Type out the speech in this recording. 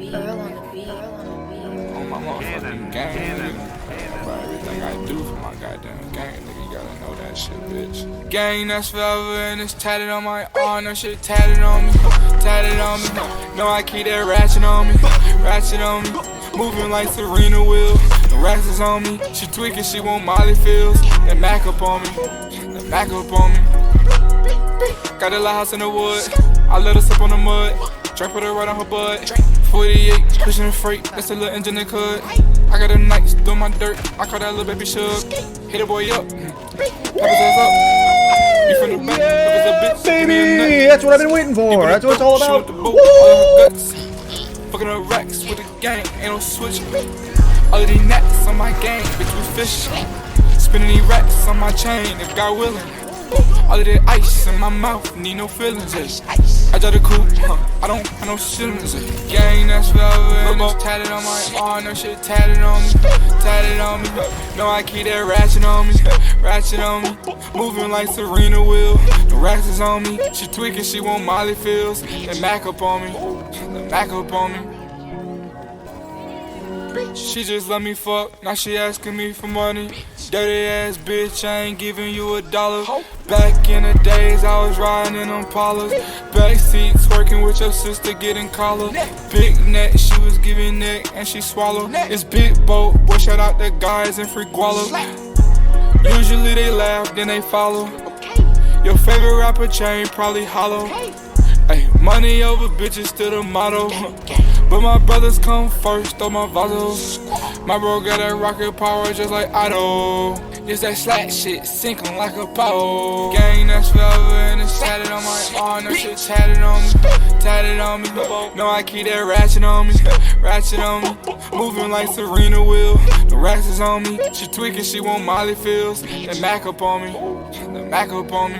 On my motherfucking gang, nigga. About everything I do for my goddamn gang, nigga. You gotta know that shit, bitch. Gang, that's forever, and it's tatted on my arm. No shit tatted on me, tatted on me. No, I keep that ratchet on me, ratchet on me. Moving like Serena will. The racks is on me. She tweaking, she want Molly feels. That Mac up on me, that Mac up on me. Got a little house in the wood. I let her sip on the mud. Drake put her right on her butt. 48, pushing the freight. That's a little engine that could. I got a nights doing my dirt. I call that little baby Shug. Hit a boy up. Pepper's ass up. You from the back. Pepper's a bitch. Baby, that's what I've been waiting for. That's what it's all about. Fucking her racks with the gang. Ain't no switch. All of these nets on my gang. Bitch, we fish. Spinning these racks on my chain. If God willing. All of that ice in my mouth, need no feelings. I drive the coupe, I don't have no ceilings. Gang, that's forever, and it's tatted on my arm. No shit tatted on me, tatted on me. No, I keep that ratchet on me, ratchet on me. Moving like Serena will. The racks is on me. She tweaking, she want Molly feels. That Mac up on me, that Mac up on me. She just let me fuck, now she asking me for money. Dirty ass bitch, I ain't giving you $1. Back in the days, I was riding in Impalas. Backseat twerking with your sister getting collar. Big neck, she was giving neck and she swallowed. It's big boat, boy shout out the guys in Free Guala. Usually they laugh, then they follow. Your favorite rapper chain probably hollow. Ay, money over bitches still the motto. But my brothers come first, throw my vasos. My bro got that rocket power just like Otto. It's that slack shit, sinking like a pole. Gang, that's forever, and it's tatted on my arm. No shit tatted on me, tatted on me. No, I keep that ratchet on me, ratchet on me. Moving like Serena will. The racks is on me. She tweaking, she want Molly feels. That Mac up on me, that Mac up on me.